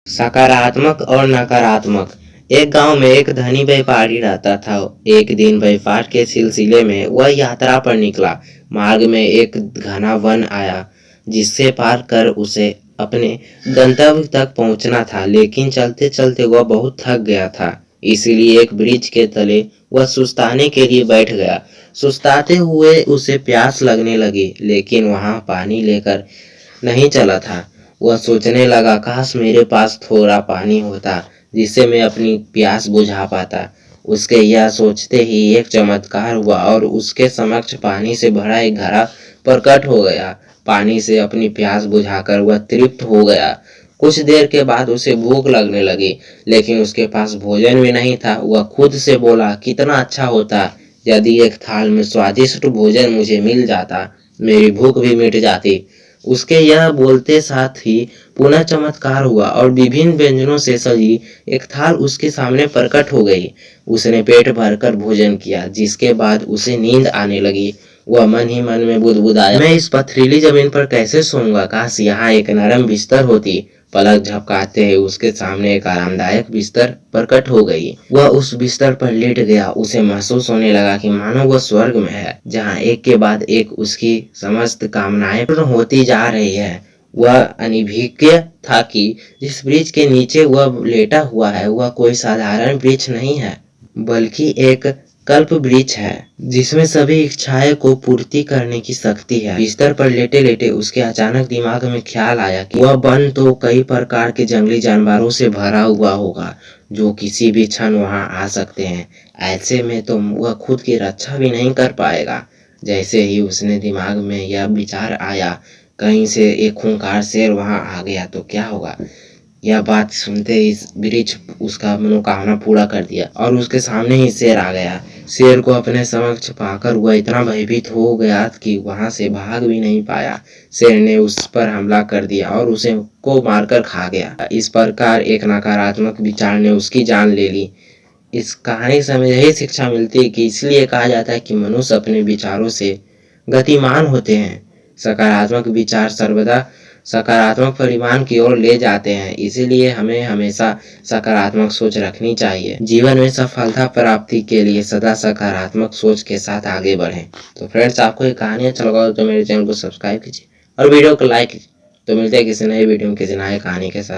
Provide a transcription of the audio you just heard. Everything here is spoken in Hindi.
सकारात्मक और नकारात्मक। एक गांव में एक धनी व्यापारी रहता था। एक दिन व्यापार के सिलसिले में वह यात्रा पर निकला। मार्ग में एक घना वन आया जिससे पार कर उसे अपने गंतव्य तक पहुंचना था, लेकिन चलते चलते वह बहुत थक गया था। इसलिए एक वृक्ष के तले वह सुस्ताने के लिए बैठ गया। सुस्ताते हुए उसे प्यास लगने लगी, लेकिन वहां पानी लेकर नहीं चला था। वह सोचने लगा, काश मेरे पास थोड़ा पानी होता जिससे मैं अपनी प्यास बुझा पाता। उसके यह सोचते ही एक चमत्कार हुआ और उसके समक्ष पानी से भरा एक घड़ा प्रकट हो गया। पानी से अपनी प्यास बुझाकर वह तृप्त हो गया। कुछ देर के बाद उसे भूख लगने लगी, लेकिन उसके पास भोजन भी नहीं था। वह खुद से बोला, कितना अच्छा होता यदि एक थाल में स्वादिष्ट भोजन मुझे मिल जाता, मेरी भूख भी मिट जाती। उसके यह बोलते साथ ही पुनः चमत्कार हुआ और विभिन्न व्यंजनों से सजी एक थाल उसके सामने प्रकट हो गई। उसने पेट भरकर भोजन किया, जिसके बाद उसे नींद आने लगी। वह मन ही मन में बुदबुदाया, मैं इस पथरीली जमीन पर कैसे सोऊंगा, काश यहाँ एक नरम बिस्तर होती। पलक झपकाते ही उसके सामने एक आरामदायक बिस्तर प्रकट हो गई। वह उस बिस्तर पर लेट गया। उसे महसूस होने लगा कि मानो वह स्वर्ग में है, जहाँ एक के बाद एक उसकी समस्त कामनाएं पूर्ण होती जा रही है। वह अनिभिज्ञ था कि जिस वृक्ष के नीचे वह लेटा हुआ है वह कोई साधारण वृक्ष नहीं है, बल्कि एक कल्प वृक्ष है जिसमें सभी इच्छाएं को पूर्ति करने की शक्ति है। बिस्तर पर लेटे लेटे उसके अचानक दिमाग में ख्याल आया कि वह वन तो कई प्रकार के जंगली जानवरों से भरा हुआ होगा जो किसी भी क्षण वहां आ सकते हैं। ऐसे में तो वह खुद की रक्षा भी नहीं कर पाएगा। जैसे ही उसने दिमाग में यह विचार आया, कहीं से एक खूंखार शेर वहां आ गया तो क्या होगा। यह बात सुनते ही वृक्ष उसका मनोकामना पूरा कर दिया और उसके सामने ही शेर आ गया। शेर को अपने समक्ष पाकर वह इतना भयभीत हो गया कि वहां से भाग भी नहीं पाया। शेर ने उस पर हमला कर दिया और उसे को मारकर खा गया। इस प्रकार एक नकारात्मक विचार ने उसकी जान ले ली। इस कहानी से हमें यही शिक्षा मिलती है कि इसलिए कहा जाता है कि मनुष्य अपने विचारों से गतिमान होते हैं। सकारात्मक विचार सर्वदा सकारात्मक परिणाम की ओर ले जाते हैं। इसीलिए हमें हमेशा सकारात्मक सोच रखनी चाहिए। जीवन में सफलता प्राप्ति के लिए सदा सकारात्मक सोच के साथ आगे बढ़ें। तो फ्रेंड्स, आपको ये कहानी अच्छा लगा तो मेरे चैनल को सब्सक्राइब कीजिए और वीडियो को लाइक कीजिए। तो मिलते हैं किसी नए वीडियो में किसी नए कहानी के साथ।